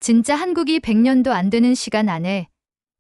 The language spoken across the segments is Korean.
진짜 한국이 100년도 안 되는 시간 안에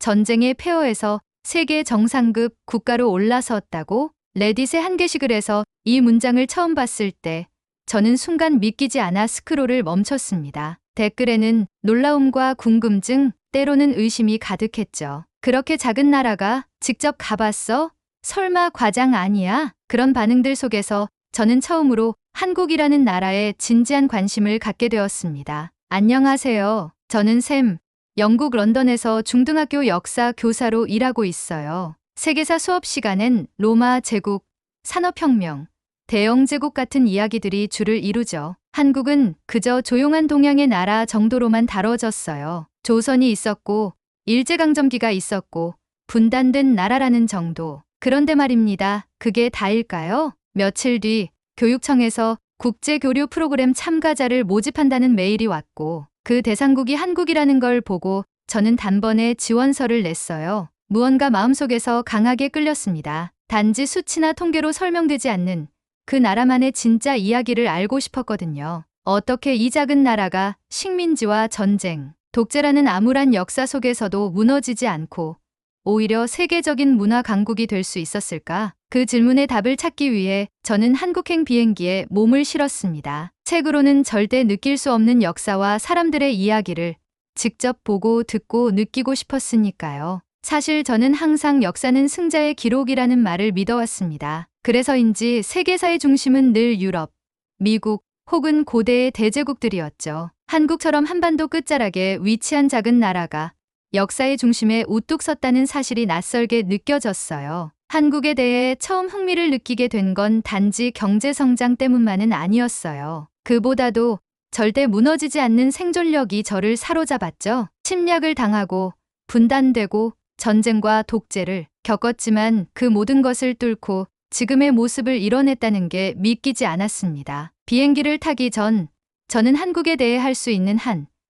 전쟁의 폐허에서 세계 정상급 국가로 올라섰다고 레딧에 한 게시글 해서 이 문장을 처음 봤을 때 저는 순간 믿기지 않아 스크롤을 멈췄습니다. 댓글에는 놀라움과 궁금증, 때로는 의심이 가득했죠. 그렇게 작은 나라가 직접 가봤어? 설마 과장 아니야? 그런 반응들 속에서 저는 처음으로 한국이라는 나라에 진지한 관심을 갖게 되었습니다. 안녕하세요. 저는 샘, 영국 런던에서 중등학교 역사 교사로 일하고 있어요. 세계사 수업 시간엔 로마 제국, 산업혁명, 대영제국 같은 이야기들이 주를 이루죠. 한국은 그저 조용한 동양의 나라 정도로만 다뤄졌어요. 조선이 있었고, 일제강점기가 있었고, 분단된 나라라는 정도. 그런데 말입니다. 그게 다일까요? 며칠 뒤 교육청에서 국제교류 프로그램 참가자를 모집한다는 메일이 왔고 그 대상국이 한국이라는 걸 보고 저는 단번에 지원서를 냈어요. 무언가 마음속에서 강하게 끌렸습니다. 단지 수치나 통계로 설명되지 않는 그 나라만의 진짜 이야기를 알고 싶었거든요. 어떻게 이 작은 나라가 식민지와 전쟁, 독재라는 암울한 역사 속에서도 무너지지 않고 오히려 세계적인 문화 강국이 될 수 있었을까? 그 질문의 답을 찾기 위해 저는 한국행 비행기에 몸을 실었습니다. 책으로는 절대 느낄 수 없는 역사와 사람들의 이야기를 직접 보고 듣고 느끼고 싶었으니까요. 사실 저는 항상 역사는 승자의 기록이라는 말을 믿어왔습니다. 그래서인지 세계사의 중심은 늘 유럽, 미국 혹은 고대의 대제국들이었죠. 한국처럼 한반도 끝자락에 위치한 작은 나라가 역사의 중심에 우뚝 섰다는 사실이 낯설게 느껴졌어요. 한국에 대해 처음 흥미를 느끼게 된 건 단지 경제 성장 때문만은 아니었어요. 그보다도 절대 무너지지 않는 생존력이 저를 사로잡았죠. 침략을 당하고 분단되고 전쟁과 독재를 겪었지만 그 모든 것을 뚫고 지금의 모습을 이뤄냈다는 게 믿기지 않았습니다. 비행기를 타기 전 저는 한국에 대해 할 수 있는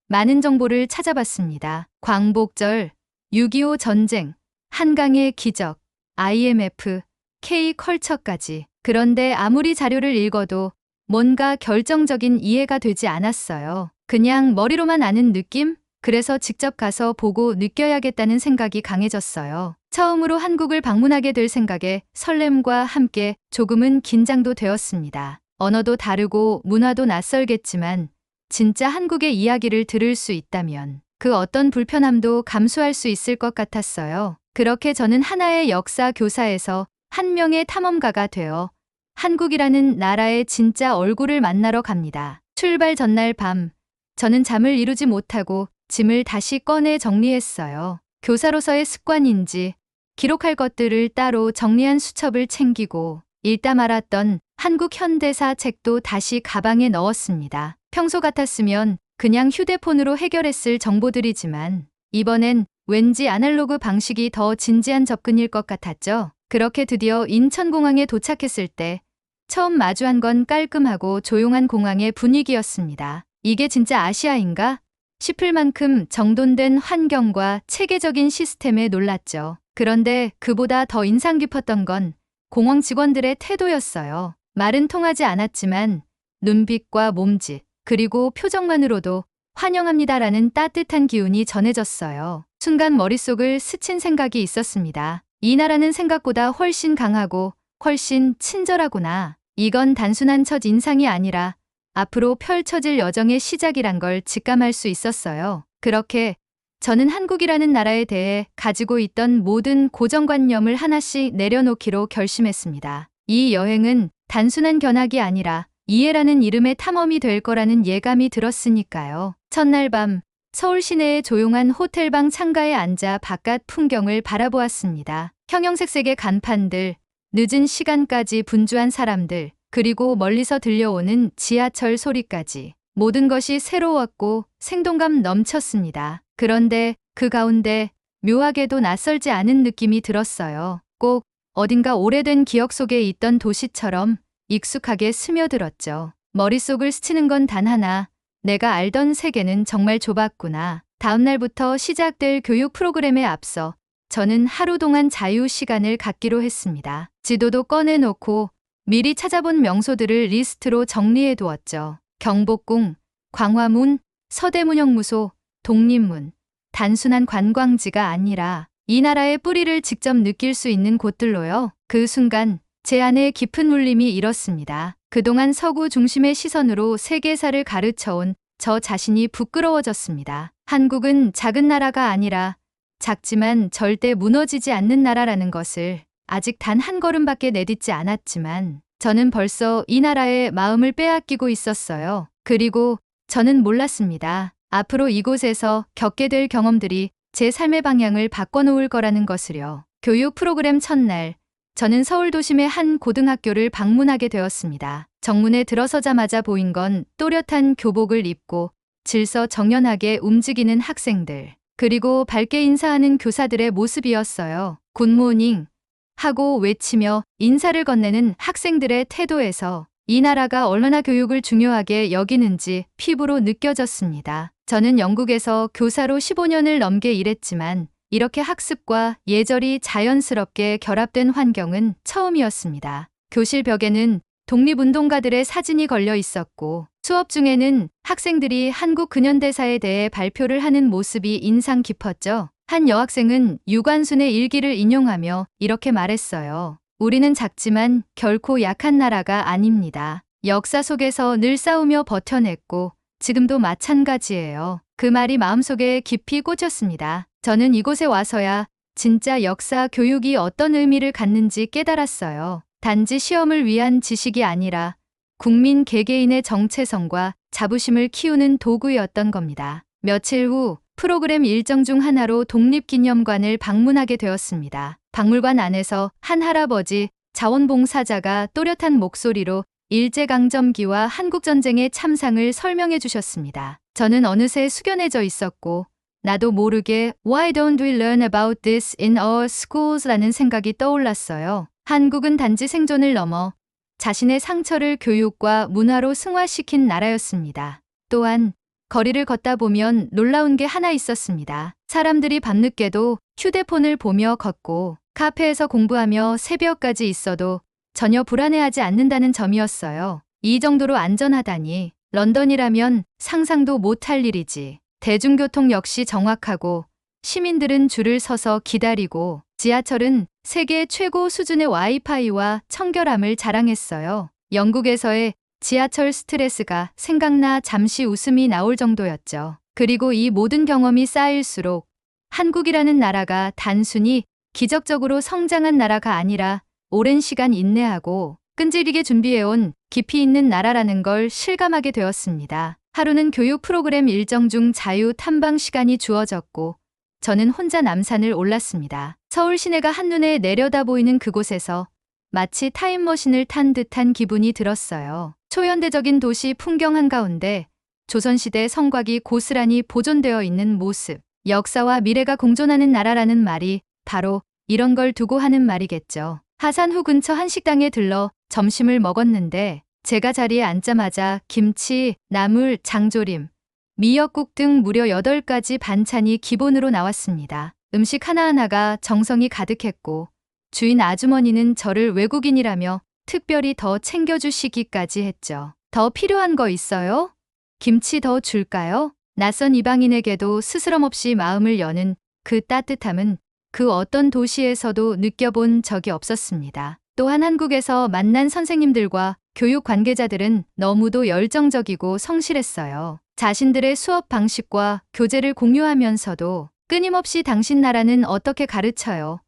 많은 정보를 찾아봤습니다. 광복절, 6.25 전쟁, 한강의 기적, IMF, K컬처까지. 그런데 아무리 자료를 읽어도 뭔가 결정적인 이해가 되지 않았어요. 그냥 머리로만 아는 느낌? 그래서 직접 가서 보고 느껴야겠다는 생각이 강해졌어요. 처음으로 한국을 방문하게 될 생각에 설렘과 함께 조금은 긴장도 되었습니다. 언어도 다르고 문화도 낯설겠지만 진짜 한국의 이야기를 들을 수 있다면 그 어떤 불편함도 감수할 수 있을 것 같았어요. 그렇게 저는 하나의 역사 교사에서 한 명의 탐험가가 되어 한국이라는 나라의 진짜 얼굴을 만나러 갑니다. 출발 전날 밤, 저는 잠을 이루지 못하고 짐을 다시 꺼내 정리했어요. 교사로서의 습관인지 기록할 것들을 따로 정리한 수첩을 챙기고 읽다 말았던 한국 현대사 책도 다시 가방에 넣었습니다. 평소 같았으면 그냥 휴대폰으로 해결했을 정보들이지만 이번엔 왠지 아날로그 방식이 더 진지한 접근일 것 같았죠. 그렇게 드디어 인천공항에 도착했을 때 처음 마주한 건 깔끔하고 조용한 공항의 분위기였습니다. 이게 진짜 아시아인가? 싶을 만큼 정돈된 환경과 체계적인 시스템에 놀랐죠. 그런데 그보다 더 인상 깊었던 건 공항 직원들의 태도였어요. 말은 통하지 않았지만 눈빛과 몸짓, 그리고 표정만으로도 환영합니다라는 따뜻한 기운이 전해졌어요. 순간 머릿속을 스친 생각이 있었습니다. 이 나라는 생각보다 훨씬 강하고 훨씬 친절하구나. 이건 단순한 첫 인상이 아니라 앞으로 펼쳐질 여정의 시작이란 걸 직감할 수 있었어요. 그렇게 저는 한국이라는 나라에 대해 가지고 있던 모든 고정관념을 하나씩 내려놓기로 결심했습니다. 이 여행은 단순한 견학이 아니라 이해라는 이름의 탐험이 될 거라는 예감이 들었으니까요. 첫날 밤 서울 시내의 조용한 호텔방 창가에 앉아 바깥 풍경을 바라보았습니다. 형형색색의 간판들, 늦은 시간까지 분주한 사람들, 그리고 멀리서 들려오는 지하철 소리까지 모든 것이 새로웠고 생동감 넘쳤습니다. 그런데 그 가운데 묘하게도 낯설지 않은 느낌이 들었어요. 꼭 어딘가 오래된 기억 속에 있던 도시처럼 익숙하게 스며들었죠. 머릿속을 스치는 건 단 하나, 내가 알던 세계는 정말 좁았구나. 다음 날부터 시작될 교육 프로그램에 앞서 저는 하루 동안 자유 시간을 갖기로 했습니다. 지도도 꺼내놓고 미리 찾아본 명소들을 리스트로 정리해 두었죠. 경복궁, 광화문, 서대문형무소, 독립문, 단순한 관광지가 아니라 이 나라의 뿌리를 직접 느낄 수 있는 곳들로요. 그 순간 제 안에 깊은 울림이 일었습니다. 그동안 서구 중심의 시선으로 세계사를 가르쳐온 저 자신이 부끄러워졌습니다. 한국은 작은 나라가 아니라 작지만 절대 무너지지 않는 나라라는 것을 아직 단 한 걸음밖에 내딛지 않았지만 저는 벌써 이 나라의 마음을 빼앗기고 있었어요. 그리고 저는 몰랐습니다. 앞으로 이곳에서 겪게 될 경험들이 제 삶의 방향을 바꿔놓을 거라는 것을요. 교육 프로그램 첫날, 저는 서울 도심의 한 고등학교를 방문하게 되었습니다. 정문에 들어서자마자 보인 건 또렷한 교복을 입고 질서정연하게 움직이는 학생들, 그리고 밝게 인사하는 교사들의 모습이었어요. 굿모닝 하고 외치며 인사를 건네는 학생들의 태도에서 이 나라가 얼마나 교육을 중요하게 여기는지 피부로 느껴졌습니다. 저는 영국에서 교사로 15년을 넘게 일했지만 이렇게 학습과 예절이 자연스럽게 결합된 환경은 처음이었습니다. 교실 벽에는 독립운동가들의 사진이 걸려 있었고 수업 중에는 학생들이 한국 근현대사에 대해 발표를 하는 모습이 인상 깊었죠. 한 여학생은 유관순의 일기를 인용하며 이렇게 말했어요. 우리는 작지만 결코 약한 나라가 아닙니다. 역사 속에서 늘 싸우며 버텨냈고 지금도 마찬가지예요. 그 말이 마음속에 깊이 꽂혔습니다. 저는 이곳에 와서야 진짜 역사 교육이 어떤 의미를 갖는지 깨달았어요. 단지 시험을 위한 지식이 아니라 국민 개개인의 정체성과 자부심을 키우는 도구였던 겁니다. 며칠 후 프로그램 일정 중 하나로 독립기념관을 방문하게 되었습니다. 박물관 안에서 한 할아버지 자원봉사자가 또렷한 목소리로 일제강점기와 한국전쟁의 참상을 설명해 주셨습니다. 저는 어느새 숙연해져 있었고 나도 모르게 Why don't we learn about this in our schools? 라는 생각이 떠올랐어요. 한국은 단지 생존을 넘어 자신의 상처를 교육과 문화로 승화시킨 나라였습니다. 또한 거리를 걷다 보면 놀라운 게 하나 있었습니다. 사람들이 밤늦게도 휴대폰을 보며 걷고 카페에서 공부하며 새벽까지 있어도 전혀 불안해하지 않는다는 점이었어요. 이 정도로 안전하다니 런던이라면 상상도 못할 일이지. 대중교통 역시 정확하고 시민들은 줄을 서서 기다리고 지하철은 세계 최고 수준의 와이파이와 청결함을 자랑했어요. 영국에서의 지하철 스트레스가 생각나 잠시 웃음이 나올 정도였죠. 그리고 이 모든 경험이 쌓일수록 한국이라는 나라가 단순히 기적적으로 성장한 나라가 아니라 오랜 시간 인내하고 끈질기게 준비해온 깊이 있는 나라라는 걸 실감하게 되었습니다. 하루는 교육 프로그램 일정 중 자유 탐방 시간이 주어졌고 저는 혼자 남산을 올랐습니다. 서울 시내가 한눈에 내려다 보이는 그곳에서 마치 타임머신을 탄 듯한 기분이 들었어요. 초현대적인 도시 풍경 한가운데 조선시대 성곽이 고스란히 보존되어 있는 모습, 역사와 미래가 공존하는 나라라는 말이 바로 이런 걸 두고 하는 말이겠죠. 하산후 근처 한 식당에 들러 점심을 먹었는데 제가 자리에 앉자마자 김치, 나물, 장조림, 미역국 등 무려 8가지 반찬이 기본으로 나왔습니다. 음식 하나하나가 정성이 가득했고 주인 아주머니는 저를 외국인이라며 특별히 더 챙겨주시기까지 했죠. 더 필요한 거 있어요? 김치 더 줄까요? 낯선 이방인에게도 스스럼없이 마음을 여는 그 따뜻함은 그 어떤 도시에서도 느껴본 적이 없었습니다. 또한 한국에서 만난 선생님들과 교육 관계자들은 너무도 열정적이고 성실했어요. 자신들의 수업 방식과 교재를 공유하면서도 끊임없이 당신 나라는 어떻게 가르쳐요?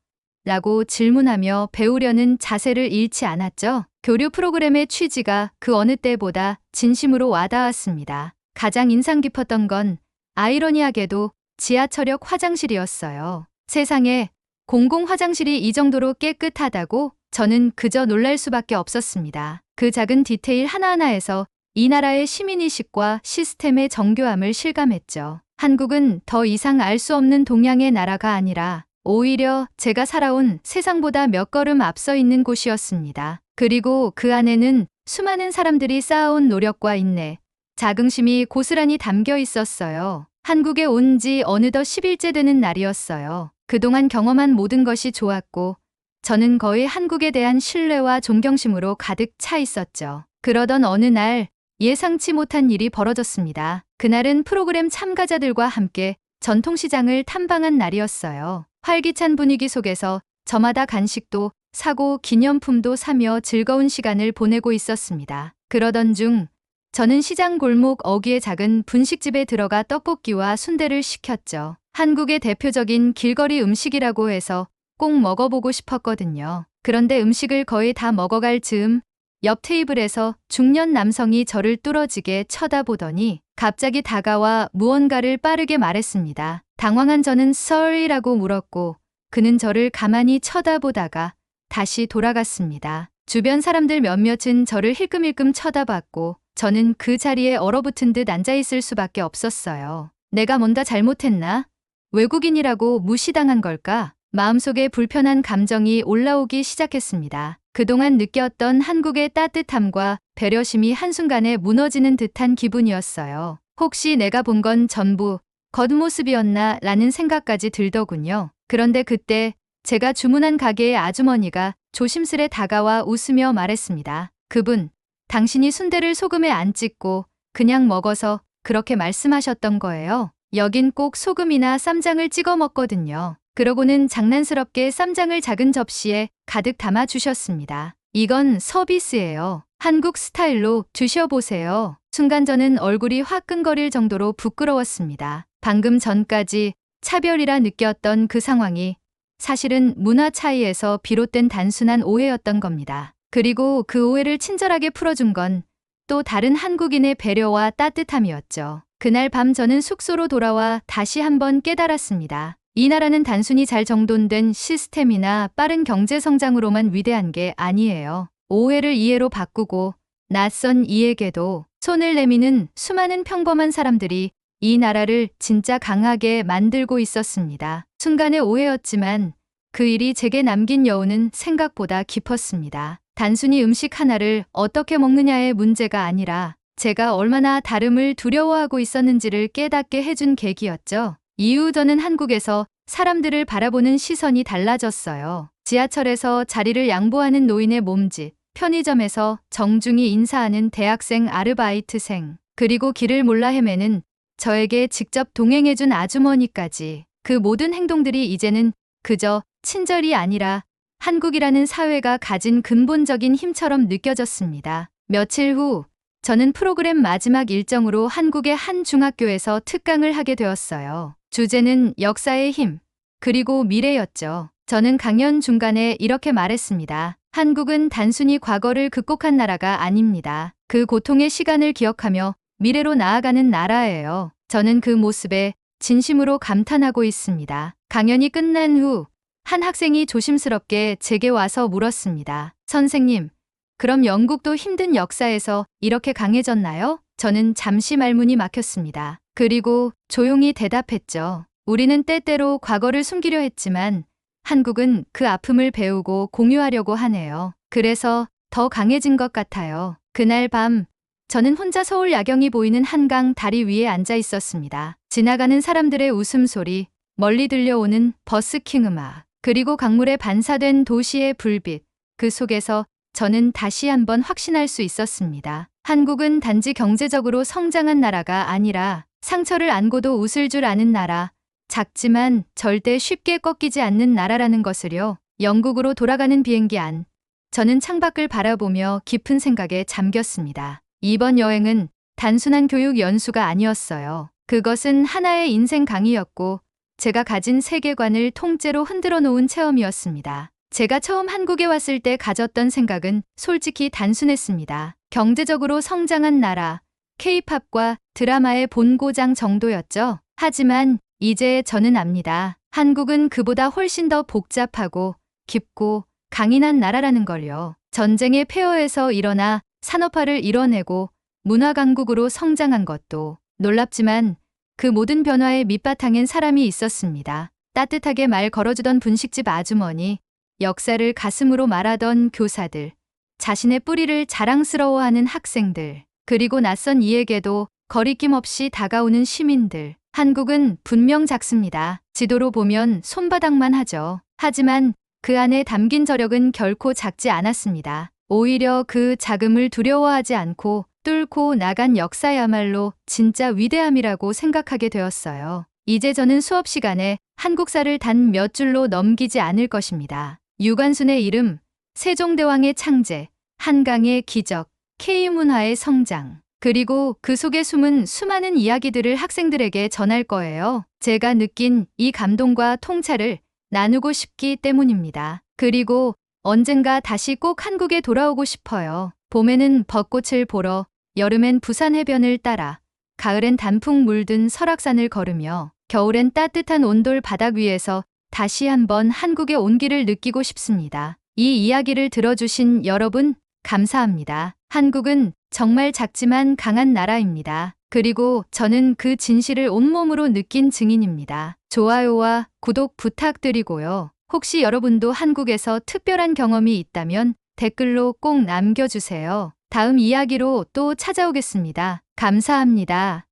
라고 질문하며 배우려는 자세를 잃지 않았죠. 교류 프로그램의 취지가 그 어느 때보다 진심으로 와닿았습니다. 가장 인상 깊었던 건 아이러니하게도 지하철역 화장실이었어요. 세상에 공공 화장실이 이 정도로 깨끗하다고 저는 그저 놀랄 수밖에 없었습니다. 그 작은 디테일 하나하나에서 이 나라의 시민의식과 시스템의 정교함을 실감했죠. 한국은 더 이상 알 수 없는 동양의 나라가 아니라 오히려 제가 살아온 세상보다 몇 걸음 앞서 있는 곳이었습니다. 그리고 그 안에는 수많은 사람들이 쌓아온 노력과 인내, 자긍심이 고스란히 담겨 있었어요. 한국에 온 지 어느덧 10일째 되는 날이었어요. 그동안 경험한 모든 것이 좋았고 저는 거의 한국에 대한 신뢰와 존경심으로 가득 차 있었죠. 그러던 어느 날 예상치 못한 일이 벌어졌습니다. 그날은 프로그램 참가자들과 함께 전통시장을 탐방한 날이었어요. 활기찬 분위기 속에서 저마다 간식도 사고 기념품도 사며 즐거운 시간을 보내고 있었습니다. 그러던 중 저는 시장 골목 어귀의 작은 분식집에 들어가 떡볶이와 순대를 시켰죠. 한국의 대표적인 길거리 음식이라고 해서 꼭 먹어보고 싶었거든요. 그런데 음식을 거의 다 먹어갈 즈음 옆 테이블에서 중년 남성이 저를 뚫어지게 쳐다보더니 갑자기 다가와 무언가를 빠르게 말했습니다. 당황한 저는 sorry라고 물었고 그는 저를 가만히 쳐다보다가 다시 돌아갔습니다. 주변 사람들 몇몇은 저를 힐끔힐끔 쳐다봤고 저는 그 자리에 얼어붙은 듯 앉아있을 수밖에 없었어요. 내가 뭔가 잘못했나? 외국인이라고 무시당한 걸까? 마음속에 불편한 감정이 올라오기 시작했습니다. 그동안 느꼈던 한국의 따뜻함과 배려심이 한순간에 무너지는 듯한 기분이었어요. 혹시 내가 본 건 전부 겉모습이었나 라는 생각까지 들더군요. 그런데 그때 제가 주문한 가게의 아주머니가 조심스레 다가와 웃으며 말했습니다. 그분, 당신이 순대를 소금에 안 찍고 그냥 먹어서 그렇게 말씀하셨던 거예요. 여긴 꼭 소금이나 쌈장을 찍어 먹거든요. 그러고는 장난스럽게 쌈장을 작은 접시에 가득 담아 주셨습니다. 이건 서비스예요. 한국 스타일로 드셔보세요. 순간 저는 얼굴이 화끈거릴 정도로 부끄러웠습니다. 방금 전까지 차별이라 느꼈던 그 상황이 사실은 문화 차이에서 비롯된 단순한 오해였던 겁니다. 그리고 그 오해를 친절하게 풀어준 건 또 다른 한국인의 배려와 따뜻함이었죠. 그날 밤 저는 숙소로 돌아와 다시 한번 깨달았습니다. 이 나라는 단순히 잘 정돈된 시스템이나 빠른 경제 성장으로만 위대한 게 아니에요. 오해를 이해로 바꾸고 낯선 이에게도 손을 내미는 수많은 평범한 사람들이 이 나라를 진짜 강하게 만들고 있었습니다. 순간의 오해였지만 그 일이 제게 남긴 여운은 생각보다 깊었습니다. 단순히 음식 하나를 어떻게 먹느냐의 문제가 아니라 제가 얼마나 다름을 두려워하고 있었는지를 깨닫게 해준 계기였죠. 이후 저는 한국에서 사람들을 바라보는 시선이 달라졌어요. 지하철에서 자리를 양보하는 노인의 몸짓, 편의점에서 정중히 인사하는 대학생 아르바이트생, 그리고 길을 몰라 헤매는 저에게 직접 동행해준 아주머니까지 그 모든 행동들이 이제는 그저 친절이 아니라 한국이라는 사회가 가진 근본적인 힘처럼 느껴졌습니다. 며칠 후 저는 프로그램 마지막 일정으로 한국의 한 중학교에서 특강을 하게 되었어요. 주제는 역사의 힘, 그리고 미래였죠. 저는 강연 중간에 이렇게 말했습니다. 한국은 단순히 과거를 극복한 나라가 아닙니다. 그 고통의 시간을 기억하며 미래로 나아가는 나라예요. 저는 그 모습에 진심으로 감탄하고 있습니다. 강연이 끝난 후 한 학생이 조심스럽게 제게 와서 물었습니다. 선생님, 그럼 영국도 힘든 역사에서 이렇게 강해졌나요? 저는 잠시 말문이 막혔습니다. 그리고 조용히 대답했죠. 우리는 때때로 과거를 숨기려 했지만 한국은 그 아픔을 배우고 공유하려고 하네요. 그래서 더 강해진 것 같아요. 그날 밤 저는 혼자 서울 야경이 보이는 한강 다리 위에 앉아 있었습니다. 지나가는 사람들의 웃음소리, 멀리 들려오는 버스킹 음악, 그리고 강물에 반사된 도시의 불빛, 그 속에서 저는 다시 한번 확신할 수 있었습니다. 한국은 단지 경제적으로 성장한 나라가 아니라 상처를 안고도 웃을 줄 아는 나라, 작지만 절대 쉽게 꺾이지 않는 나라라는 것을요. 영국으로 돌아가는 비행기 안, 저는 창밖을 바라보며 깊은 생각에 잠겼습니다. 이번 여행은 단순한 교육 연수가 아니었어요. 그것은 하나의 인생 강의였고 제가 가진 세계관을 통째로 흔들어 놓은 체험이었습니다. 제가 처음 한국에 왔을 때 가졌던 생각은 솔직히 단순했습니다. 경제적으로 성장한 나라, K-팝과 드라마의 본고장 정도였죠. 하지만 이제 저는 압니다. 한국은 그보다 훨씬 더 복잡하고 깊고 강인한 나라라는 걸요. 전쟁의 폐허에서 일어나 산업화를 이뤄내고 문화 강국으로 성장한 것도 놀랍지만 그 모든 변화의 밑바탕엔 사람이 있었습니다. 따뜻하게 말 걸어주던 분식집 아주머니, 역사를 가슴으로 말하던 교사들, 자신의 뿌리를 자랑스러워하는 학생들, 그리고 낯선 이에게도 거리낌 없이 다가오는 시민들. 한국은 분명 작습니다. 지도로 보면 손바닥만 하죠. 하지만 그 안에 담긴 저력은 결코 작지 않았습니다. 오히려 그 작음을 두려워하지 않고 뚫고 나간 역사야말로 진짜 위대함이라고 생각하게 되었어요. 이제 저는 수업 시간에 한국사를 단 몇 줄로 넘기지 않을 것입니다. 유관순의 이름, 세종대왕의 창제, 한강의 기적, K문화의 성장, 그리고 그 속에 숨은 수많은 이야기들을 학생들에게 전할 거예요. 제가 느낀 이 감동과 통찰을 나누고 싶기 때문입니다. 그리고 언젠가 다시 꼭 한국에 돌아오고 싶어요. 봄에는 벚꽃을 보러, 여름엔 부산 해변을 따라, 가을엔 단풍 물든 설악산을 걸으며, 겨울엔 따뜻한 온돌 바닥 위에서 다시 한번 한국의 온기를 느끼고 싶습니다. 이 이야기를 들어주신 여러분, 감사합니다. 한국은 정말 작지만 강한 나라입니다. 그리고 저는 그 진실을 온몸으로 느낀 증인입니다. 좋아요와 구독 부탁드리고요. 혹시 여러분도 한국에서 특별한 경험이 있다면 댓글로 꼭 남겨주세요. 다음 이야기로 또 찾아오겠습니다. 감사합니다.